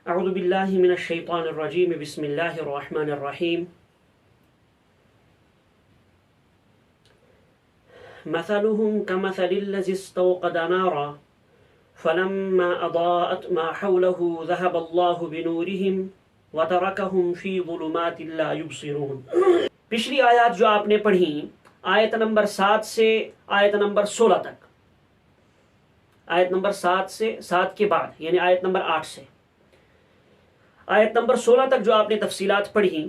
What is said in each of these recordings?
اعوذ باللہ من الشیطان الرجیم بسم اللہ الرحمن الرحیم مثلهم كمثل الذي استوقد نارا فلما أضاءت ما حوله ذهب الله بنورهم وتركهم في ظلمات لا يبصرون۔ پچھلی آیات جو آپ نے پڑھی آیت نمبر 7 سے آیت نمبر 16 تک، آیت نمبر 7 سے 7 کے بعد یعنی آیت نمبر 8 سے آیت نمبر 16 تک جو آپ نے تفصیلات پڑھی،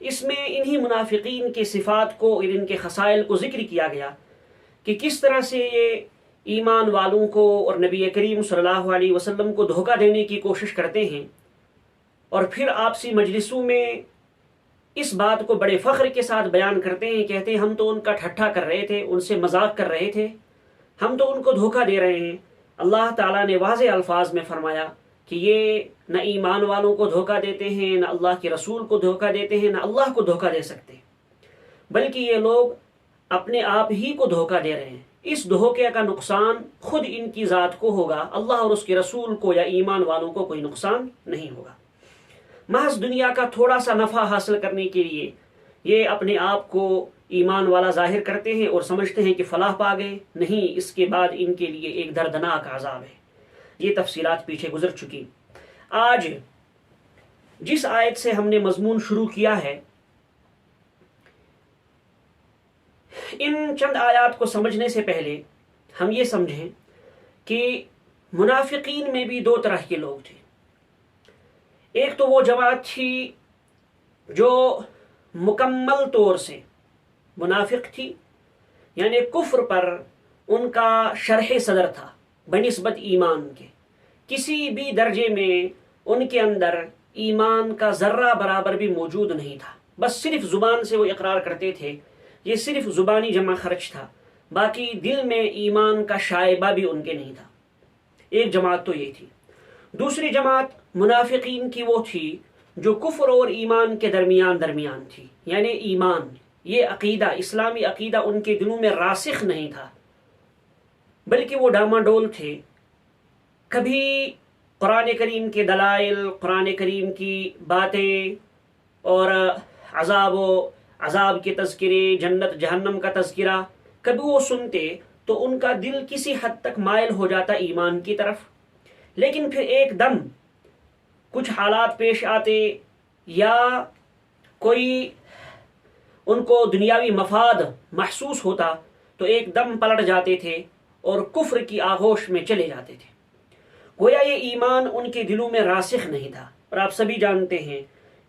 اس میں انہی منافقین کے صفات کو اور ان کے خصائل کو ذکر کیا گیا کہ کس طرح سے یہ ایمان والوں کو اور نبی کریم صلی اللہ علیہ وسلم کو دھوکہ دینے کی کوشش کرتے ہیں، اور پھر آپسی مجلسوں میں اس بات کو بڑے فخر کے ساتھ بیان کرتے ہیں، کہتے ہیں ہم تو ان کا ٹھٹھا کر رہے تھے، ان سے مذاق کر رہے تھے، ہم تو ان کو دھوکہ دے رہے ہیں۔ اللہ تعالیٰ نے واضح الفاظ میں فرمایا کہ یہ نہ ایمان والوں کو دھوکہ دیتے ہیں، نہ اللہ کے رسول کو دھوکہ دیتے ہیں، نہ اللہ کو دھوکہ دے سکتے، بلکہ یہ لوگ اپنے آپ ہی کو دھوکہ دے رہے ہیں۔ اس دھوکے کا نقصان خود ان کی ذات کو ہوگا، اللہ اور اس کے رسول کو یا ایمان والوں کو کوئی نقصان نہیں ہوگا۔ محض دنیا کا تھوڑا سا نفع حاصل کرنے کے لیے یہ اپنے آپ کو ایمان والا ظاہر کرتے ہیں اور سمجھتے ہیں کہ فلاح پا گئے، نہیں، اس کے بعد ان کے لیے ایک دردناک عذاب ہے۔ یہ تفصیلات پیچھے گزر چکی۔ آج جس آیت سے ہم نے مضمون شروع کیا ہے، ان چند آیات کو سمجھنے سے پہلے ہم یہ سمجھیں کہ منافقین میں بھی دو طرح کے لوگ تھے۔ ایک تو وہ جماعت تھی جو مکمل طور سے منافق تھی، یعنی کفر پر ان کا شرح صدر تھا بنسبت ایمان کے، کسی بھی درجے میں ان کے اندر ایمان کا ذرہ برابر بھی موجود نہیں تھا، بس صرف زبان سے وہ اقرار کرتے تھے، یہ صرف زبانی جمع خرچ تھا، باقی دل میں ایمان کا شائبہ بھی ان کے نہیں تھا۔ ایک جماعت تو یہ تھی۔ دوسری جماعت منافقین کی وہ تھی جو کفر اور ایمان کے درمیان تھی، یعنی ایمان، یہ عقیدہ، اسلامی عقیدہ ان کے دلوں میں راسخ نہیں تھا، بلکہ وہ ڈاماڈول تھے۔ کبھی قرآن کریم کے دلائل، قرآن کریم کی باتیں اور عذاب کے تذکرے، جنت جہنم کا تذکرہ کبھی وہ سنتے تو ان کا دل کسی حد تک مائل ہو جاتا ایمان کی طرف، لیکن پھر ایک دم کچھ حالات پیش آتے یا کوئی ان کو دنیاوی مفاد محسوس ہوتا تو ایک دم پلٹ جاتے تھے اور کفر کی آغوش میں چلے جاتے تھے۔ گویا یہ ایمان ان کے دلوں میں راسخ نہیں تھا، اور آپ سبھی جانتے ہیں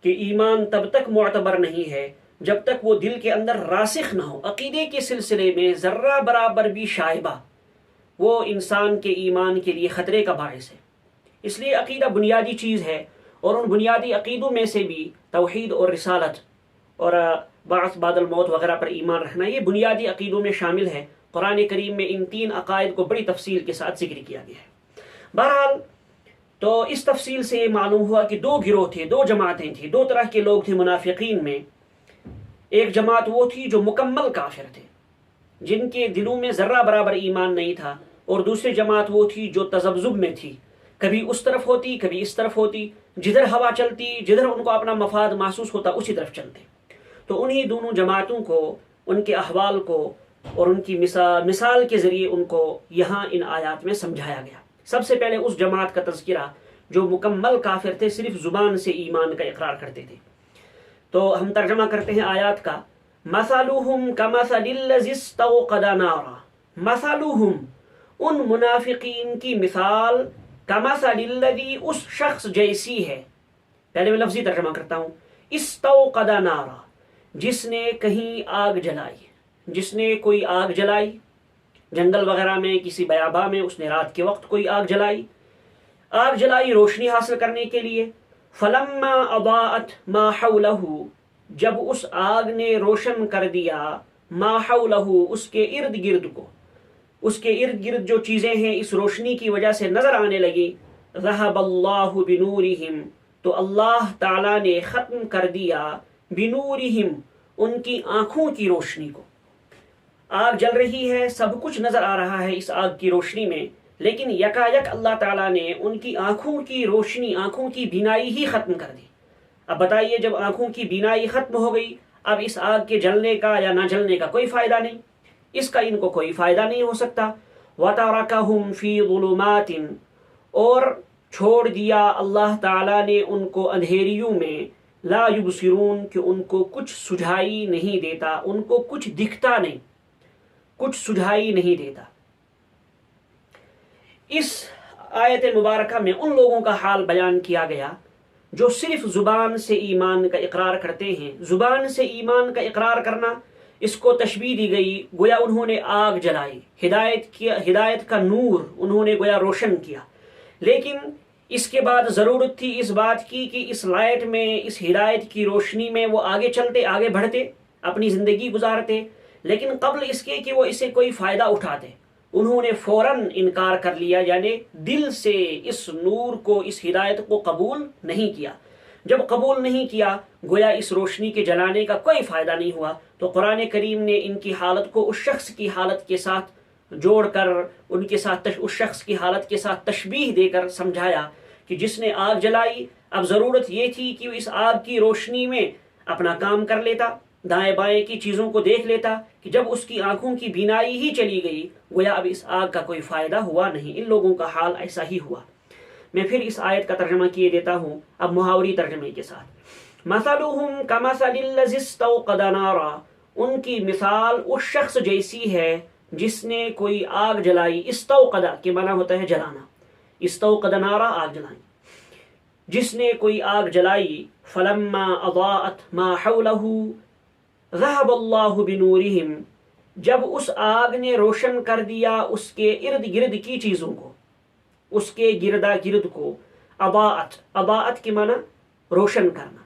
کہ ایمان تب تک معتبر نہیں ہے جب تک وہ دل کے اندر راسخ نہ ہو۔ عقیدے کے سلسلے میں ذرہ برابر بھی شائبہ وہ انسان کے ایمان کے لیے خطرے کا باعث ہے۔ اس لیے عقیدہ بنیادی چیز ہے، اور ان بنیادی عقیدوں میں سے بھی توحید اور رسالت اور بعث بعد الموت وغیرہ پر ایمان رکھنا، یہ بنیادی عقیدوں میں شامل ہے۔ قرآن کریم میں ان 3 عقائد کو بڑی تفصیل کے ساتھ ذکر کیا گیا ہے۔ بہرحال تو اس تفصیل سے یہ معلوم ہوا کہ 2 گروہ تھے، 2 جماعتیں تھیں، 2 طرح کے لوگ تھے منافقین میں۔ ایک جماعت وہ تھی جو مکمل کافر تھے، جن کے دلوں میں ذرہ برابر ایمان نہیں تھا، اور دوسری جماعت وہ تھی جو تذبذب میں تھی، کبھی اس طرف ہوتی کبھی اس طرف ہوتی، جدھر ہوا چلتی، جدھر ان کو اپنا مفاد محسوس ہوتا اسی طرف چلتے۔ تو انہی دونوں جماعتوں کو، ان کے احوال کو اور ان کی مثال کے ذریعے ان کو یہاں ان آیات میں سمجھایا گیا۔ سب سے پہلے اس جماعت کا تذکرہ جو مکمل کافر تھے، صرف زبان سے ایمان کا اقرار کرتے تھے۔ تو ہم ترجمہ کرتے ہیں آیات کا۔ مثلهم كمثل الذي استوقد نارا، مثلهم ان منافقین کی مثال، كمثل الذي اس شخص جیسی ہے۔ پہلے میں لفظی ترجمہ کرتا ہوں۔ استوقد نارا، جس نے کہیں آگ جلائی، جس نے کوئی آگ جلائی، جنگل وغیرہ میں، کسی بیاباں میں اس نے رات کے وقت کوئی آگ جلائی روشنی حاصل کرنے کے لیے۔ فلما اضاءت ما حوله، جب اس آگ نے روشن کر دیا ما حوله، اس کے ارد گرد کو، اس کے ارد گرد جو چیزیں ہیں اس روشنی کی وجہ سے نظر آنے لگی، ذهب اللہ بنورہم، تو اللہ تعالیٰ نے ختم کر دیا بنورہم، ان کی آنکھوں کی روشنی کو۔ آگ جل رہی ہے، سب کچھ نظر آ رہا ہے اس آگ کی روشنی میں، لیکن یکا یک اللہ تعالیٰ نے ان کی آنکھوں کی روشنی، آنکھوں کی بینائی ہی ختم کر دی۔ اب بتائیے، جب آنکھوں کی بینائی ختم ہو گئی، اب اس آگ کے جلنے کا یا نہ جلنے کا کوئی فائدہ نہیں، اس کا ان کو کوئی فائدہ نہیں ہو سکتا۔ وَتَرَكَهُمْ فِي ظُلُمَاتٍ، اور چھوڑ دیا اللہ تعالیٰ نے ان کو اندھیریوں میں، لا یبصرون، کہ ان کو کچھ سجھائی نہیں دیتا، ان کو کچھ دکھتا نہیں، کچھ سجھائی نہیں دیتا۔ اس آیت مبارکہ میں ان لوگوں کا حال بیان کیا گیا جو صرف زبان سے ایمان کا اقرار کرتے ہیں۔ زبان سے ایمان کا اقرار کرنا، اس کو تشبیہ دی گئی گویا انہوں نے آگ جلائی، ہدایت کا نور انہوں نے گویا روشن کیا، لیکن اس کے بعد ضرورت تھی اس بات کی کہ اس لائٹ میں، اس ہدایت کی روشنی میں وہ آگے چلتے، آگے بڑھتے، اپنی زندگی گزارتے، لیکن قبل اس کے کہ وہ اسے کوئی فائدہ اٹھاتے، انہوں نے فوراً انکار کر لیا، یعنی دل سے اس نور کو، اس ہدایت کو قبول نہیں کیا۔ جب قبول نہیں کیا، گویا اس روشنی کے جلانے کا کوئی فائدہ نہیں ہوا۔ تو قرآن کریم نے ان کی حالت کو اس شخص کی حالت کے ساتھ جوڑ کر، ان کے ساتھ اس شخص کی حالت کے ساتھ تشبیہ دے کر سمجھایا کہ جس نے آگ جلائی، اب ضرورت یہ تھی کہ وہ اس آگ کی روشنی میں اپنا کام کر لیتا، دائیں بائیں کی چیزوں کو دیکھ لیتا، کہ جب اس کی آنکھوں کی بینائی ہی چلی گئی، گویا اب اس آگ کا کوئی فائدہ ہوا نہیں۔ ان لوگوں کا حال ایسا ہی ہوا۔ میں پھر اس آیت کا ترجمہ کیے دیتا ہوں، اب محاوری ترجمے کے ساتھ۔ مثلهم كمثل الذي استوقد نارا، ان کی مثال اس شخص جیسی ہے جس نے کوئی آگ جلائی۔ استوقد کے معنی ہوتا ہے جلانا، استوقد نارا، آگ جلائی، جس نے کوئی آگ جلائی۔ فلما اضاءت ما حوله ذهب الله بنورهم، جب اس آگ نے روشن کر دیا اس کے ارد گرد کی چیزوں کو، اس کے گردا گرد کو۔ اضاءت، اضاءت کے معنی روشن کرنا۔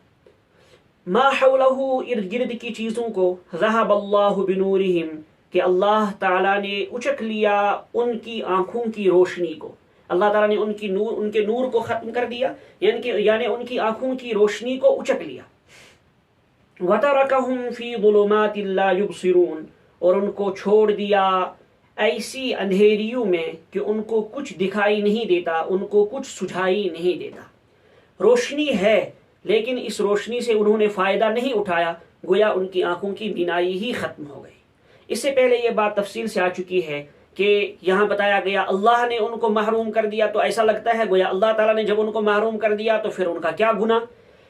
ما حوله، ارد گرد کی چیزوں کو۔ ذهب اللہ بنورهم، کہ اللہ تعالیٰ نے اچک لیا ان کی آنکھوں کی روشنی کو۔ اللہ تعالیٰ نے ان کے نور کو ختم کر دیا، یعنی ان کی آنکھوں کی روشنی کو اچک لیا۔ وَتَرَكَهُمْ فِي ظُلُمَاتٍ لَا يُبْصِرُونَ، اور ان کو چھوڑ دیا ایسی اندھیریوں میں کہ ان کو کچھ دکھائی نہیں دیتا، ان کو کچھ سجھائی نہیں دیتا۔ روشنی ہے، لیکن اس روشنی سے انہوں نے فائدہ نہیں اٹھایا، گویا ان کی آنکھوں کی بینائی ہی ختم ہو گئی۔ اس سے پہلے یہ بات تفصیل سے آ چکی ہے کہ یہاں بتایا گیا اللہ نے ان کو محروم کر دیا، تو ایسا لگتا ہے گویا اللہ تعالیٰ نے جب ان کو محروم کر دیا تو پھر ان کا کیا گناہ۔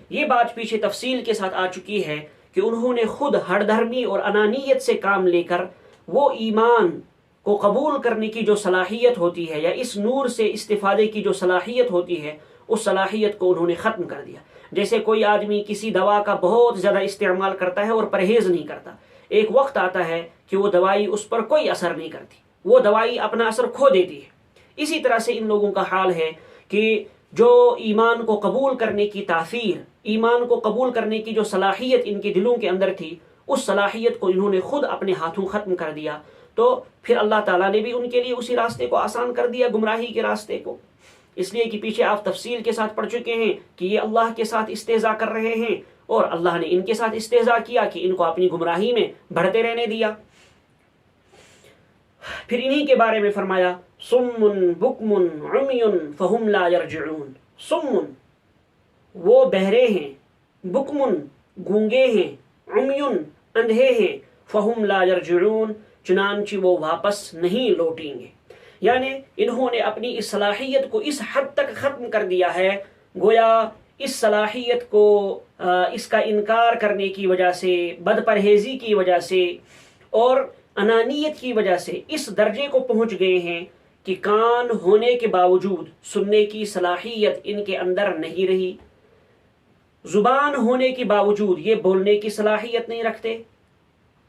یہ بات پیچھے تفصیل کے ساتھ آ چکی ہے کہ انہوں نے خود ہر دھرمی اور انانیت سے کام لے کر وہ ایمان کو قبول کرنے کی جو صلاحیت ہوتی ہے، یا اس نور سے استفادے کی جو صلاحیت ہوتی ہے، اس صلاحیت کو انہوں نے ختم کر دیا۔ جیسے کوئی آدمی کسی دوا کا بہت زیادہ استعمال کرتا ہے اور پرہیز نہیں کرتا، ایک وقت آتا ہے کہ وہ دوائی اس پر کوئی اثر نہیں کرتی، وہ دوائی اپنا اثر کھو دیتی ہے۔ اسی طرح سے ان لوگوں کا حال ہے کہ جو ایمان کو قبول کرنے کی تاثیر، ایمان کو قبول کرنے کی جو صلاحیت ان کے دلوں کے اندر تھی، اس صلاحیت کو انہوں نے خود اپنے ہاتھوں ختم کر دیا۔ تو پھر اللہ تعالیٰ نے بھی ان کے لیے اسی راستے کو آسان کر دیا، گمراہی کے راستے کو۔ اس لیے کہ پیچھے آپ تفصیل کے ساتھ پڑھ چکے ہیں کہ یہ اللہ کے ساتھ استہزاء کر رہے ہیں، اور اللہ نے ان کے ساتھ استہزاء کیا کہ ان کو اپنی گمراہی میں بڑھتے رہنے دیا۔ پھر انہی کے بارے میں فرمایا صم بکم عمی فہم لا یرجعون۔ صم، وہ بہرے ہیں، بکم، گونگے ہیں، عمی، اندھے ہیں، فہم لا یرجعون، چنانچہ وہ واپس نہیں لوٹیں گے۔ یعنی انہوں نے اپنی اس صلاحیت کو اس حد تک ختم کر دیا ہے، گویا اس صلاحیت کو اس کا انکار کرنے کی وجہ سے، بد پرہیزی کی وجہ سے اور انانیت کی وجہ سے اس درجے کو پہنچ گئے ہیں کہ کان ہونے کے باوجود سننے کی صلاحیت ان کے اندر نہیں رہی، زبان ہونے کے باوجود یہ بولنے کی صلاحیت نہیں رکھتے،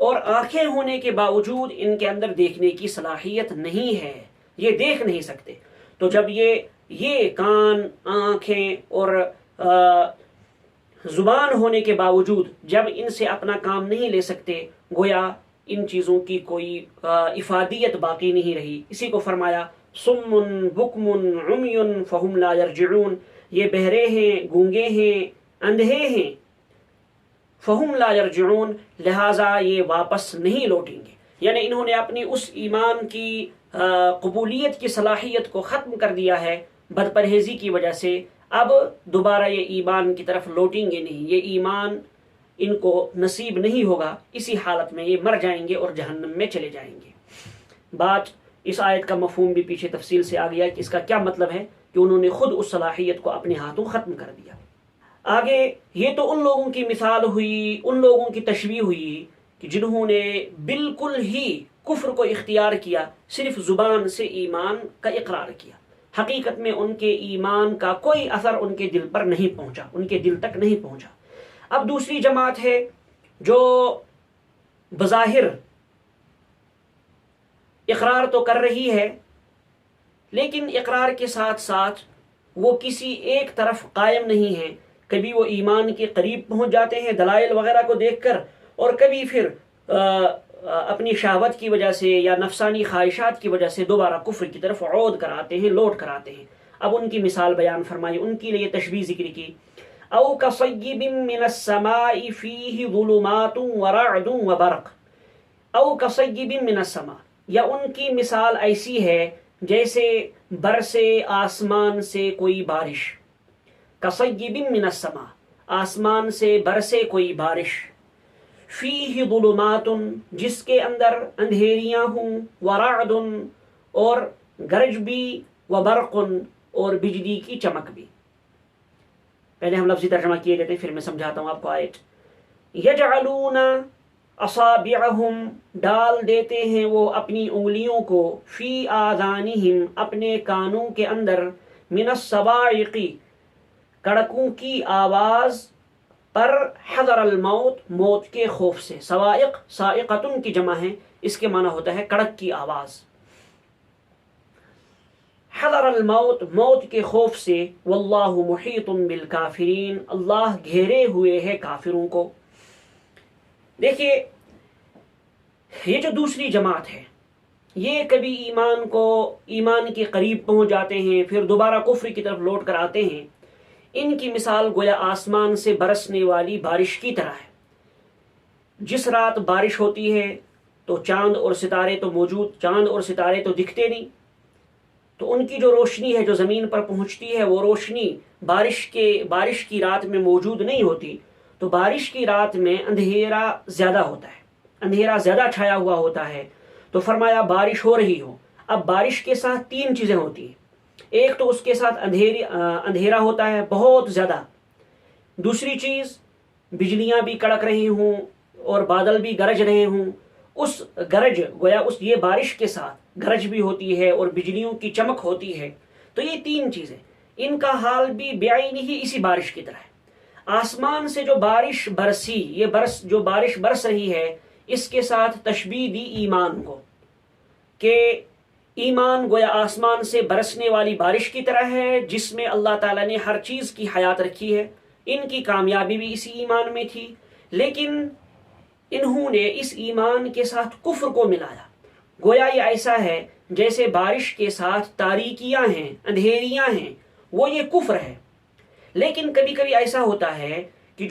اور آنکھیں ہونے کے باوجود ان کے اندر دیکھنے کی صلاحیت نہیں ہے، یہ دیکھ نہیں سکتے۔ تو جب یہ کان، آنکھیں اور زبان ہونے کے باوجود جب ان سے اپنا کام نہیں لے سکتے، گویا ان چیزوں کی کوئی افادیت باقی نہیں رہی۔ اسی کو فرمایا صم بکم عمی فہم لا یرجعون، یہ بہرے ہیں، گونگے ہیں، اندھے ہیں، فہم لا یرجعون، لہٰذا یہ واپس نہیں لوٹیں گے۔ یعنی انہوں نے اپنی اس ایمان کی قبولیت کی صلاحیت کو ختم کر دیا ہے بد پرہیزی کی وجہ سے، اب دوبارہ یہ ایمان کی طرف لوٹیں گے نہیں، یہ ایمان ان کو نصیب نہیں ہوگا، اسی حالت میں یہ مر جائیں گے اور جہنم میں چلے جائیں گے۔ بات اس آیت کا مفہوم بھی پیچھے تفصیل سے آ گیا کہ اس کا کیا مطلب ہے کہ انہوں نے خود اس صلاحیت کو اپنے ہاتھوں ختم کر دیا۔ آگے یہ تو ان لوگوں کی مثال ہوئی، ان لوگوں کی تشبیہ ہوئی کہ جنہوں نے بالکل ہی کفر کو اختیار کیا، صرف زبان سے ایمان کا اقرار کیا، حقیقت میں ان کے ایمان کا کوئی اثر ان کے دل پر نہیں پہنچا، ان کے دل تک نہیں پہنچا۔ اب دوسری جماعت ہے جو بظاہر اقرار تو کر رہی ہے، لیکن اقرار کے ساتھ ساتھ وہ کسی ایک طرف قائم نہیں ہے، کبھی وہ ایمان کے قریب پہنچ جاتے ہیں دلائل وغیرہ کو دیکھ کر، اور کبھی پھر اپنی شہوت کی وجہ سے یا نفسانی خواہشات کی وجہ سے دوبارہ کفر کی طرف عود کراتے ہیں، لوٹ کراتے ہیں۔ اب ان کی مثال بیان فرمائی، ان کے لیے تشبیہ ذکر کی، او کصیب من السماء فیہ ظلمات ورعد وبرق، او کصیب من السماء، یا ان کی مثال ایسی ہے جیسے برسے آسمان سے کوئی بارش، کصیب من السماء، آسمان سے برسے کوئی بارش، فیہ ظلمات، جس کے اندر اندھیریاں ہوں، ورعد، اور گرج بھی، وبرق، اور بجلی کی چمک بھی۔ پہلے ہم لفظی ترجمہ کیے لیتے ہیں، پھر میں سمجھاتا ہوں آپ کو آیت۔ یجعلون اصابعہم، ڈال دیتے ہیں وہ اپنی انگلیوں کو، فی آذانہم، اپنے کانوں کے اندر، من الصواعق، کڑکوں کی آواز پر، حذر الموت، موت کے خوف سے۔ صواعق صاعقۃ کی جمع ہے، اس کے معنی ہوتا ہے کڑک کی آواز۔ حذر الموت، موت کے خوف سے، واللہ محیط بالکافرین، اللہ گھیرے ہوئے ہے کافروں کو۔ دیکھیے یہ جو دوسری جماعت ہے، یہ کبھی ایمان کے قریب پہنچ جاتے ہیں، پھر دوبارہ کفر کی طرف لوٹ کر آتے ہیں۔ ان کی مثال گویا آسمان سے برسنے والی بارش کی طرح ہے۔ جس رات بارش ہوتی ہے تو چاند اور ستارے تو موجود، چاند اور ستارے تو دکھتے نہیں، تو ان کی جو روشنی ہے جو زمین پر پہنچتی ہے، وہ روشنی بارش کی رات میں موجود نہیں ہوتی، تو بارش کی رات میں اندھیرا زیادہ ہوتا ہے، اندھیرا زیادہ چھایا ہوا ہوتا ہے۔ تو فرمایا بارش ہو رہی ہو، اب بارش کے ساتھ تین چیزیں ہوتی ہیں، ایک تو اس کے ساتھ اندھیرا ہوتا ہے بہت زیادہ، دوسری چیز بجلیاں بھی کڑک رہی ہوں اور بادل بھی گرج رہے ہوں، اس گرج گویا یہ بارش کے ساتھ گرج بھی ہوتی ہے اور بجلیوں کی چمک ہوتی ہے۔ تو یہ تین چیزیں، ان کا حال بھی بعینہ ہی اسی بارش کی طرح ہے۔ آسمان سے جو بارش برسی، یہ جو بارش برس رہی ہے، اس کے ساتھ تشبیہ دی ایمان کو، کہ ایمان گویا آسمان سے برسنے والی بارش کی طرح ہے، جس میں اللہ تعالیٰ نے ہر چیز کی حیات رکھی ہے۔ ان کی کامیابی بھی اسی ایمان میں تھی، لیکن انہوں نے اس ایمان کے ساتھ کفر کو ملایا۔ گویا یہ ایسا ہے جیسے بارش کے ساتھ تاریکیاں ہیں، اندھیریاں ہیں، وہ یہ کفر ہے۔ لیکن کبھی کبھی ایسا ہوتا ہے کہ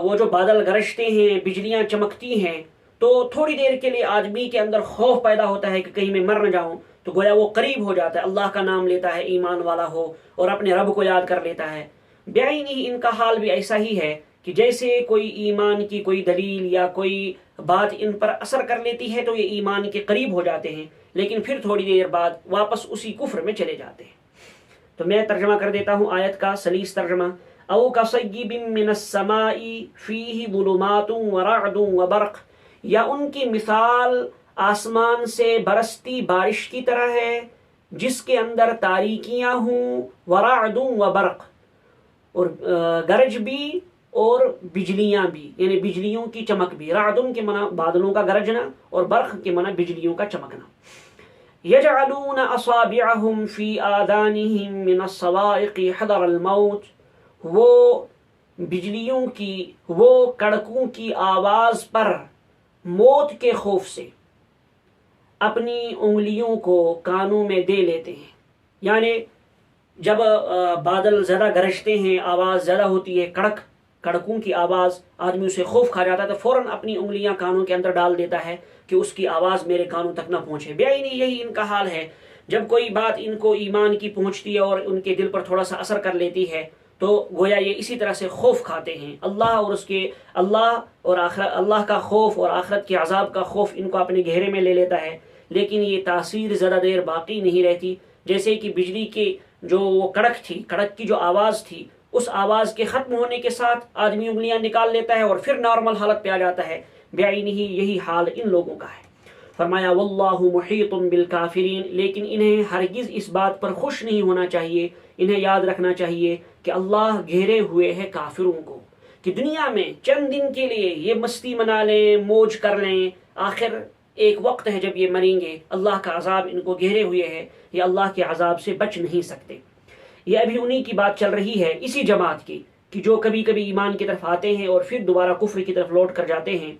وہ جو بادل گرجتے ہیں، بجلیاں چمکتی ہیں، تو تھوڑی دیر کے لیے آدمی کے اندر خوف پیدا ہوتا ہے کہ کہیں میں مر نہ جاؤں، تو گویا وہ قریب ہو جاتا ہے، اللہ کا نام لیتا ہے، ایمان والا ہو اور اپنے رب کو یاد کر لیتا ہے۔ بعینہ ان کا حال بھی ایسا ہی ہے کہ جیسے کوئی ایمان کی کوئی دلیل یا کوئی بات ان پر اثر کر لیتی ہے تو یہ ایمان کے قریب ہو جاتے ہیں، لیکن پھر تھوڑی دیر بعد واپس اسی کفر میں چلے جاتے ہیں۔ تو میں ترجمہ کر دیتا ہوں آیت کا سلیس ترجمہ۔ او کصیب من السماء فیہ ظلمات ورعد وبرق، یا ان کی مثال آسمان سے برستی بارش کی طرح ہے جس کے اندر تاریکیاں ہوں، ورعد وبرق، اور گرج بھی اور بجلیاں بھی، یعنی بجلیوں کی چمک بھی۔ رعدن کے معنی بادلوں کا گرجنا اور برق کے معنی بجلیوں کا چمکنا۔ یجعلون اصابعہم فی آذانہم من الصواعق حذر الموت، وہ بجلیوں کی، وہ کڑکوں کی آواز پر موت کے خوف سے اپنی انگلیوں کو کانوں میں دے لیتے ہیں۔ یعنی جب بادل زیادہ گرجتے ہیں، آواز زیادہ ہوتی ہے، کڑک کڑکوں کی آواز آدمی اسے خوف کھا جاتا ہے تو فوراً اپنی انگلیاں کانوں کے اندر ڈال دیتا ہے کہ اس کی آواز میرے کانوں تک نہ پہنچے. بیائی نہیں، یہی ان کا حال ہے. جب کوئی بات ان کو ایمان کی پہنچتی ہے اور ان کے دل پر تھوڑا سا اثر کر لیتی ہے تو گویا یہ اسی طرح سے خوف کھاتے ہیں. اللہ کا خوف اور آخرت کے عذاب کا خوف ان کو اپنے گھیرے میں لے لیتا ہے، لیکن یہ تاثیر زیادہ دیر باقی نہیں رہتی. جیسے کہ بجلی کی جو وہ کڑک تھی، کڑک کی جو آواز تھی، اس آواز کے ختم ہونے کے ساتھ آدمی انگلیاں نکال لیتا ہے اور پھر نارمل حالت پہ آ جاتا ہے. بعینہ یہی حال ان لوگوں کا ہے. فرمایا واللہ محیط بالکافرین، لیکن انہیں ہرگز اس بات پر خوش نہیں ہونا چاہیے، انہیں یاد رکھنا چاہیے کہ اللہ گھیرے ہوئے ہے کافروں کو، کہ دنیا میں چند دن کے لیے یہ مستی منا لیں، موج کر لیں، آخر ایک وقت ہے جب یہ مریں گے. اللہ کا عذاب ان کو گھیرے ہوئے ہے، یہ اللہ کے عذاب سے بچ نہیں سکتے. یہ ابھی انہی کی بات چل رہی ہے، اسی جماعت کی، کہ جو کبھی کبھی ایمان کی طرف آتے ہیں اور پھر دوبارہ کفر کی طرف لوٹ کر جاتے ہیں.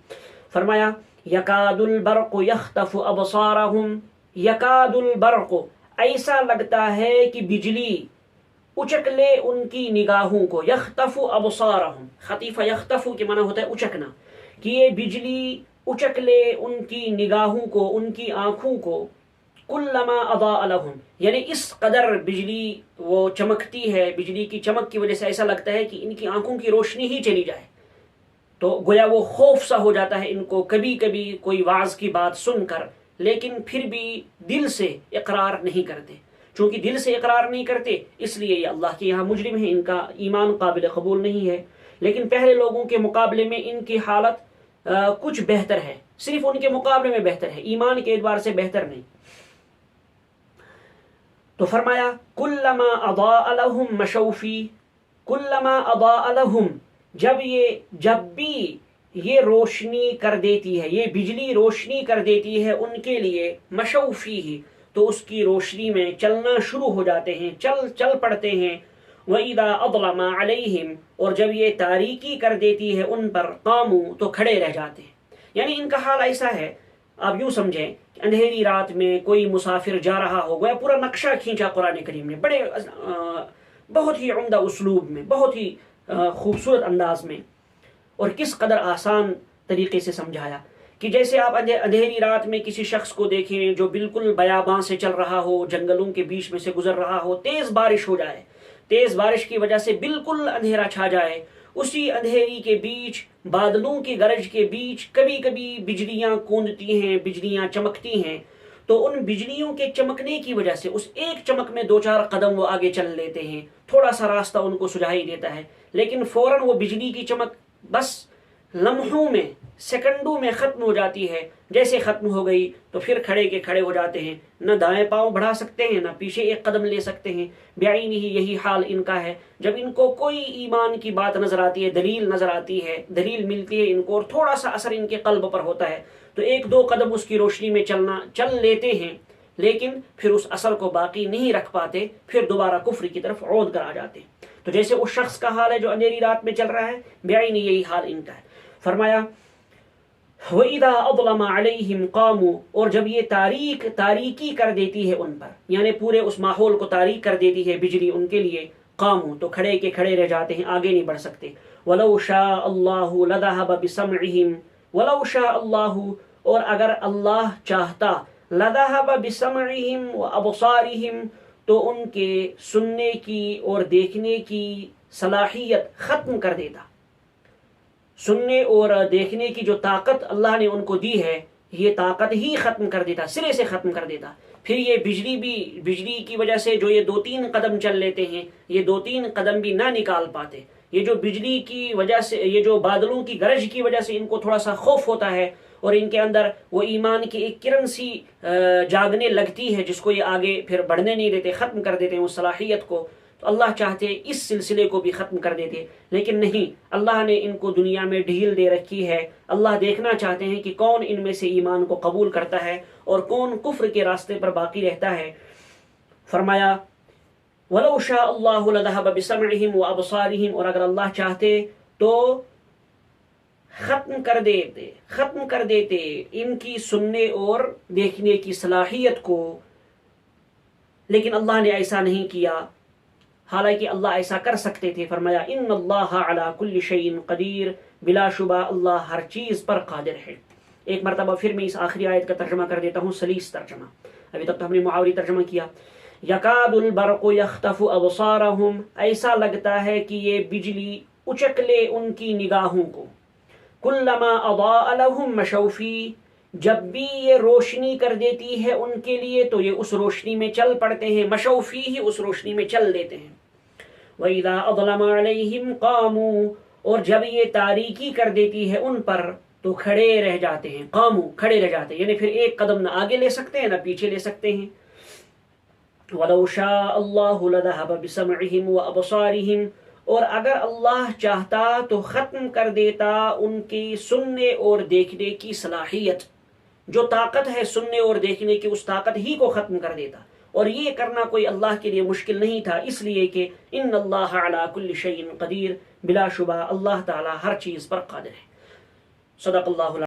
فرمایا یکاد البرق یخطف ابصارہم، یکاد البرق، ایسا لگتا ہے کہ بجلی اچک لے ان کی نگاہوں کو. یخطف ابصارہم، خطیف یخطف کے معنی ہوتا ہے اچکنا، کہ یہ بجلی اچک لے ان کی نگاہوں کو، ان کی آنکھوں کو. کلما اضاء لہم، یعنی اس قدر بجلی وہ چمکتی ہے، بجلی کی چمک کی وجہ سے ایسا لگتا ہے کہ ان کی آنکھوں کی روشنی ہی چلی جائے. تو گویا وہ خوف سا ہو جاتا ہے ان کو کبھی کبھی کوئی واعظ کی بات سن کر، لیکن پھر بھی دل سے اقرار نہیں کرتے. چونکہ دل سے اقرار نہیں کرتے اس لیے یہ اللہ کے یہاں مجرم ہیں، ان کا ایمان قابل قبول نہیں ہے. لیکن پہلے لوگوں کے مقابلے میں ان کی حالت کچھ بہتر ہے، صرف ان کے مقابلے میں بہتر ہے، ایمان کے اعتبار سے بہتر نہیں. تو فرمایا کلما اضاء لہم مشوا فیہ، کلما اضاء لہم، جب بھی یہ روشنی کر دیتی ہے، یہ بجلی روشنی کر دیتی ہے ان کے لیے، مشوا فیہ، تو اس کی روشنی میں چلنا شروع ہو جاتے ہیں، چل پڑتے ہیں. وَإِذَا أَظْلَمَ عَلَيْهِمْ، اور جب یہ تاریکی کر دیتی ہے ان پر، قاموا، تو کھڑے رہ جاتے ہیں. یعنی ان کا حال ایسا ہے، آپ یوں سمجھیں کہ اندھیری رات میں کوئی مسافر جا رہا ہو گیا، پورا نقشہ کھینچا قرآن کریم نے بہت ہی عمدہ اسلوب میں، بہت ہی خوبصورت انداز میں، اور کس قدر آسان طریقے سے سمجھایا. کہ جیسے آپ اندھیری رات میں کسی شخص کو دیکھیں جو بالکل بیاباں سے چل رہا ہو، جنگلوں کے بیچ میں سے گزر رہا ہو، تیز بارش ہو جائے، تیز بارش کی وجہ سے بالکل اندھیرا چھا جائے، اسی اندھیری کے بیچ، بادلوں کی گرج کے بیچ کبھی کبھی بجلیاں کوندتی ہیں، بجلیاں چمکتی ہیں. تو ان بجلیوں کے چمکنے کی وجہ سے اس ایک چمک میں 2-4 قدم وہ آگے چل لیتے ہیں، تھوڑا سا راستہ ان کو سجھائی دیتا ہے، لیکن فوراً وہ بجلی کی چمک بس لمحوں میں، سیکنڈوں میں ختم ہو جاتی ہے. جیسے ختم ہو گئی تو پھر کھڑے کے کھڑے ہو جاتے ہیں، نہ دائیں پاؤں بڑھا سکتے ہیں، نہ پیچھے ایک قدم لے سکتے ہیں. بعینہ یہی حال ان کا ہے. جب ان کو کوئی ایمان کی بات نظر آتی ہے، دلیل نظر آتی ہے، دلیل ملتی ہے ان کو، اور تھوڑا سا اثر ان کے قلب پر ہوتا ہے، تو 1-2 قدم اس کی روشنی میں چل لیتے ہیں، لیکن پھر اس اثر کو باقی نہیں رکھ پاتے، پھر دوبارہ کفر کی طرف عود کر آ جاتے ہیں. تو جیسے اس شخص کا حال ہے جو اندھیری رات میں چل رہا ہے، بعینہ یہی حال ان کا ہے. فرمایا وَإِذَا أَظْلَمَ عَلَيْهِمْ قَامُوا، اور جب یہ تاریکی کر دیتی ہے ان پر، یعنی پورے اس ماحول کو تاریک کر دیتی ہے بجلی ان کے لیے، قاموا، تو کھڑے کے کھڑے رہ جاتے ہیں، آگے نہیں بڑھ سکتے. وَلَوْ شَاءَ اللَّهُ لَذَهَبَ بِسَمْعِهِمْ، وَلَوْ شَاءَ اللَّهُ، اور اگر اللہ چاہتا، لَذَهَبَ بِسَمْعِهِمْ وَأَبْصَارِهِمْ، تو ان کے سننے کی اور دیکھنے کی صلاحیت ختم کر دیتا. سننے اور دیکھنے کی جو طاقت اللہ نے ان کو دی ہے، یہ طاقت ہی ختم کر دیتا، سرے سے ختم کر دیتا. پھر یہ بجلی کی وجہ سے جو یہ 2-3 قدم چل لیتے ہیں، یہ 2-3 قدم بھی نہ نکال پاتے. یہ جو بجلی کی وجہ سے، یہ جو بادلوں کی گرج کی وجہ سے ان کو تھوڑا سا خوف ہوتا ہے، اور ان کے اندر وہ ایمان کی ایک کرن سی جاگنے لگتی ہے، جس کو یہ آگے پھر بڑھنے نہیں دیتے، ختم کر دیتے ہیں اس صلاحیت کو. تو اللہ چاہتے اس سلسلے کو بھی ختم کر دیتے، لیکن نہیں، اللہ نے ان کو دنیا میں ڈھیل دے رکھی ہے. اللہ دیکھنا چاہتے ہیں کہ کون ان میں سے ایمان کو قبول کرتا ہے اور کون کفر کے راستے پر باقی رہتا ہے. فرمایا وَلَوْ شَاءَ اللَّهُ لَذَهَبَ بِسَمْعِهِمْ وَأَبْصَارِهِمْ، اور اگر اللہ چاہتے تو ختم کر دیتے ان کی سننے اور دیکھنے کی صلاحیت کو، لیکن اللہ نے ایسا نہیں کیا. حالانکہ اللہ ایسا کر سکتے تھے. فرمایا ان اللہ علی کل شیء قدیر، بلا شبہ اللہ ہر چیز پر قادر ہے. ایک مرتبہ پھر میں اس آخری آیت کا ترجمہ کر دیتا ہوں، سلیس ترجمہ. ابھی تک تو ہم نے محاوری ترجمہ کیا. یکاد البرق یخطف ابصارہم، ایسا لگتا ہے کہ یہ بجلی اچک لے ان کی نگاہوں کو. کلما اضاء لہم مشوا فیہ، جب بھی یہ روشنی کر دیتی ہے ان کے لیے تو یہ اس روشنی میں چل پڑتے ہیں. مشوا فیہ، اس روشنی میں چل دیتے ہیں. وَإِذَا أَظْلَمَ عَلَيْهِمْ قَامُوا، اور جب یہ تاریکی کر دیتی ہے ان پر تو کھڑے رہ جاتے ہیں. قاموا، کھڑے رہ جاتے ہیں، یعنی پھر ایک قدم نہ آگے لے سکتے ہیں نہ پیچھے لے سکتے ہیں. وَلَوْ شَاءَ اللَّهُ لَذَهَبَ بِسَمْعِهِمْ وَأَبْصَارِهِمْ، اور اگر اللہ چاہتا تو ختم کر دیتا ان کی سننے اور دیکھنے کی صلاحیت. جو طاقت ہے سننے اور دیکھنے کی، اس طاقت ہی کو ختم کر دیتا. اور یہ کرنا کوئی اللہ کے لیے مشکل نہیں تھا، اس لیے کہ ان اللہ علی کل شیء قدیر، بلا شبہ اللہ تعالی ہر چیز پر قادر ہے. صدق اللہ